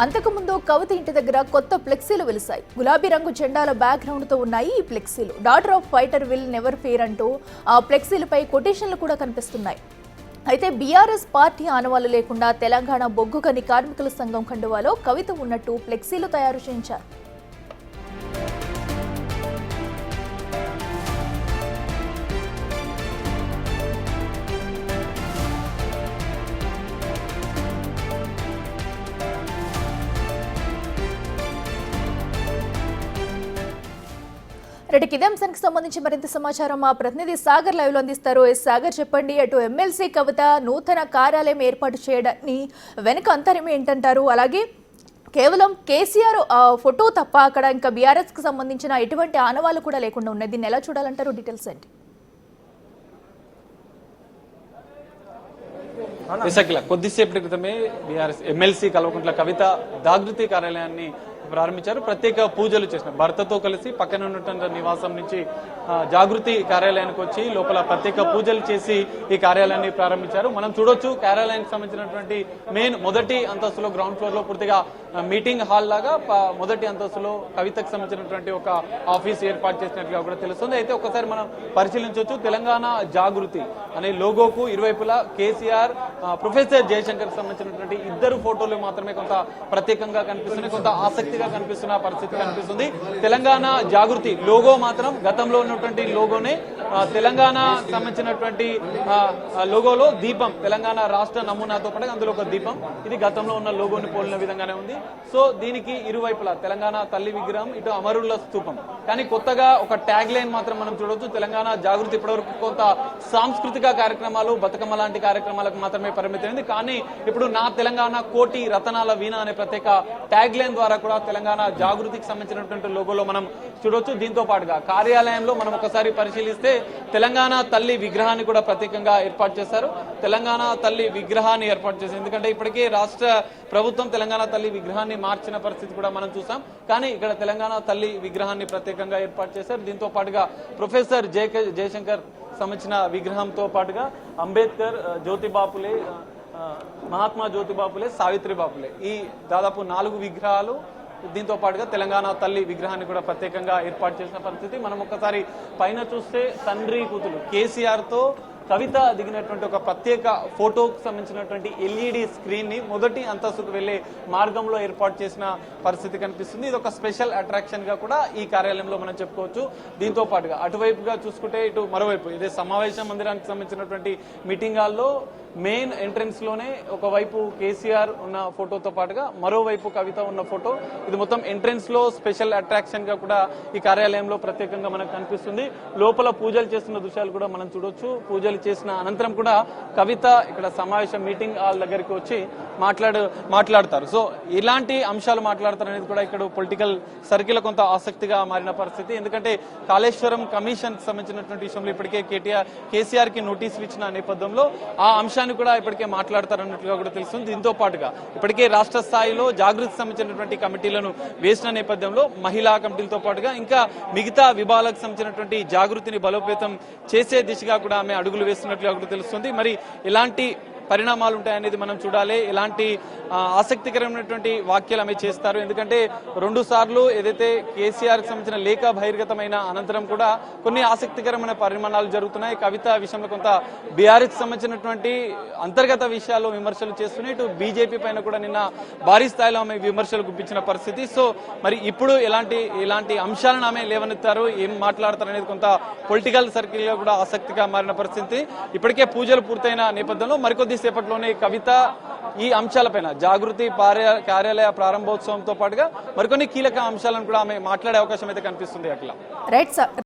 అంతకుముందు కవిత ఇంటి దగ్గర కొత్త ఫ్లెక్సీలు వెలిశాయి. గులాబీ రంగు జెండాల బ్యాక్గ్రౌండ్ తో ఉన్నాయి ఈ ఫ్లెక్సీలు. Daughter of fighter will never fair అంటూ ఆ ఫ్లెక్సీలపై కొటేషన్లు కూడా కనిపిస్తున్నాయి. అయితే బీఆర్ఎస్ పార్టీ ఆనవాళ్లు లేకుండా తెలంగాణ బొగ్గు గని కార్మికుల సంఘం కండువాలో కవిత ఉన్నట్టు ఫ్లెక్సీలు తయారు చేయించారు. ఇదే అంశానికి సంబంధించి మరింత సమాచారం మా ప్రతినిధి సాగర్ లైవ్ లో అందిస్తారు. సాగర్, చెప్పండి, అటు ఎమ్మెల్సీ కవిత నూతన కార్యాలయం ఏర్పాటు చేయడాన్ని వెనుక అంతరం ఏంటంటారు? అలాగే కేవలం కేసీఆర్ ఫోటో తప్ప అక్కడ ఇంకా బీఆర్ఎస్ కి సంబంధించిన ఎటువంటి ఆనవాళ్లు కూడా లేకుండా ఉన్నాయి. దీన్ని ఎలా చూడాలంటారు? డీటెయిల్స్ ఏంటి? కొద్దిసేపటి క్రితమే బీఆర్ఎస్ ఎమ్మెల్సీ కల్వకుంట్ల కవిత జాగృతి కార్యాలయాన్ని ప్రారంభించారు. ప్రత్యేక పూజలు చేసిన భర్తతో కలిసి పక్కన ఉన్నటువంటి నివాసం నుంచి జాగృతి కార్యాలయానికి వచ్చి లోపల ప్రత్యేక పూజలు చేసి ఈ కార్యాలయాన్ని ప్రారంభించారు. మనం చూడొచ్చు కార్యాలయానికి సంబంధించినటువంటి మొదటి అంతస్తులో గ్రౌండ్ ఫ్లోర్ లో పూర్తిగా మీటింగ్ హాల్ లాగా మొదటి అంతస్తులో కవితకు సంబంధించినటువంటి ఒక ఆఫీస్ ఏర్పాటు చేసినట్లుగా కూడా తెలుస్తుంది. అయితే ఒకసారి మనం పరిశీలించవచ్చు. తెలంగాణ జాగృతి అనే లోగోకు ఇరువైపులా కేసీఆర్, ప్రొఫెసర్ జయశంకర్ సంబంధించినటువంటి ఇద్దరు ఫోటోలు మాత్రమే కొంత ప్రత్యేకంగా కనిపిస్తున్నాయి, కొంత ఆసక్తిగా కనిపిస్తున్న పరిస్థితి కనిపిస్తుంది. తెలంగాణ జాగృతి లోగో మాత్రం గతంలో ఉన్నటువంటి లోగోనే. తెలంగాణ సంబంధించినటువంటి లోగోలో దీపం, తెలంగాణ రాష్ట్ర నమూనాతో పాటు అందులో ఒక దీపం, ఇది గతంలో ఉన్న లోగోని పోలిన విధంగానే ఉంది. సో దీనికి ఇరువైపులా తెలంగాణ తల్లి విగ్రహం, ఇటు అమరుల స్తూపం. కానీ కొత్తగా ఒక ట్యాగ్ లైన్ మాత్రం మనం చూడవచ్చు. తెలంగాణ జాగృతి ఇప్పటివరకు కొంత సాంస్కృతిక కార్యక్రమాలు, బతుకమ్మ లాంటి కార్యక్రమాలకు మాత్రమే పరిమితమైంది. కానీ ఇప్పుడు నా తెలంగాణ కోటి రతనాల వీణ అనే ప్రత్యేక ట్యాగ్ లైన్ ద్వారా కూడా తెలంగాణ జాగృతికి సంబంధించినటువంటి లోగోలో మనం చూడవచ్చు. దీంతో పాటుగా కార్యాలయంలో మనం ఒకసారి పరిశీలిస్తే తెలంగాణ తల్లి విగ్రహాన్ని కూడా ప్రత్యేకంగా ఏర్పాటు చేశారు. తెలంగాణ తల్లి విగ్రహాన్ని ఏర్పాటు చేశారు. ఎందుకంటే ఇప్పటికే రాష్ట్ర ప్రభుత్వం తెలంగాణ తల్లి విగ్రహాన్ని మార్చిన పరిస్థితి కూడా మనం చూసాం. కానీ ఇక్కడ తెలంగాణ తల్లి విగ్రహాన్ని ప్రత్యేకంగా ఏర్పాటు చేశారు. దీంతో పాటుగా ప్రొఫెసర్ జయశంకర్ సంబంధించిన విగ్రహంతో పాటుగా అంబేద్కర్, జ్యోతిబాపులే, మహాత్మా జ్యోతిబాపులే, సావిత్రిబాపులే, ఈ దాదాపు 4 విగ్రహాలు, దీంతో పాటుగా తెలంగాణ తల్లి విగ్రహాన్ని కూడా ప్రత్యేకంగా ఏర్పాటు చేసిన పరిస్థితి. మనం ఒక్కసారి పైన చూస్తే తండ్రి కూతురు కేసీఆర్ తో కవిత దిగినటువంటి ఒక ప్రత్యేక ఫోటోకు సంబంధించినటువంటి ఎల్ఈడి స్క్రీన్ ని మొదటి అంతస్తుకు వెళ్లే మార్గంలో ఏర్పాటు చేసిన పరిస్థితి కనిపిస్తుంది. ఇది ఒక స్పెషల్ అట్రాక్షన్ గా కూడా ఈ కార్యాలయంలో మనం చెప్పుకోవచ్చు. దీంతో పాటుగా అటువైపుగా చూసుకుంటే ఇటు మరోవైపు ఇదే సమావేశ మందిరానికి సంబంధించినటువంటి మీటింగ్ హాల్లో మెయిన్ ఎంట్రన్స్ లోనే ఒకవైపు కేసీఆర్ ఉన్న ఫోటోతో పాటుగా మరోవైపు కవిత ఉన్న ఫోటో, ఇది మొత్తం ఎంట్రన్స్ లో స్పెషల్ అట్రాక్షన్ గా కూడా ఈ కార్యాలయంలో ప్రత్యేకంగా మనకు కనిపిస్తుంది. లోపల పూజలు చేస్తున్న దృశ్యాలు కూడా మనం చూడొచ్చు. పూజలు చేసిన అనంతరం కూడా కవిత ఇక్కడ సమావేశం మీటింగ్ హాల్ దగ్గరికి వచ్చి మాట్లాడతారు. సో ఇలాంటి అంశాలు మాట్లాడతారు అనేది కూడా ఇక్కడ పొలిటికల్ సర్కిల్ కొంత ఆసక్తిగా మారిన పరిస్థితి. ఎందుకంటే కాళేశ్వరం కమిషన్ సంబంధించినటువంటి విషయంలో ఇప్పటికే కేసీఆర్ కి నోటీసులు ఇచ్చిన నేపథ్యంలో ఆ అంశాన్ని కూడా ఇప్పటికే మాట్లాడతారన్నట్లుగా కూడా తెలుస్తుంది. దీంతో పాటుగా ఇప్పటికే రాష్ట్ర స్థాయిలో జాగృతికి సంబంధించినటువంటి కమిటీలను వేసిన నేపథ్యంలో మహిళా కమిటీలతో పాటుగా ఇంకా మిగతా విభాగాలకు సంబంధించినటువంటి జాగృతిని బలోపేతం చేసే దిశగా కూడా ఆమె అడుగులు వేస్తున్నట్లుగా కూడా తెలుస్తుంది. మరి ఎలాంటి పరిణామాలు ఉంటాయనేది మనం చూడాలి. ఎలాంటి ఆసక్తికరమైనటువంటి వ్యాఖ్యలు ఆమె చేస్తారు. ఎందుకంటే 2 సార్లు ఏదైతే కేసీఆర్ కి సంబంధించిన లేఖ బహిర్గతమైన అనంతరం కూడా కొన్ని ఆసక్తికరమైన పరిణామాలు జరుగుతున్నాయి. కవిత విషయంలో కొంత బీఆర్ఎస్ సంబంధించినటువంటి అంతర్గత విషయాల్లో విమర్శలు చేస్తున్నాయి. ఇటు బీజేపీ పైన కూడా నిన్న భారీ స్థాయిలో ఆమె విమర్శలు గుప్పించిన పరిస్థితి. సో మరి ఇప్పుడు ఎలాంటి అంశాలను ఆమె లేవనెత్తారు, ఏం మాట్లాడతారు అనేది కొంత పొలిటికల్ సర్కిల్ గా కూడా ఆసక్తిగా మారిన పరిస్థితి. ఇప్పటికే పూజలు పూర్తయిన నేపథ్యంలో మరికొద్ది సేపట్లోనే కవిత ఈ అంశాలపైన జాగృతి కార్యాలయ ప్రారంభోత్సవంతో పాటుగా మరికొన్ని కీలక అంశాలను కూడా ఆమె మాట్లాడే అవకాశం అయితే కనిపిస్తుంది. అట్లా రైట్ సార్.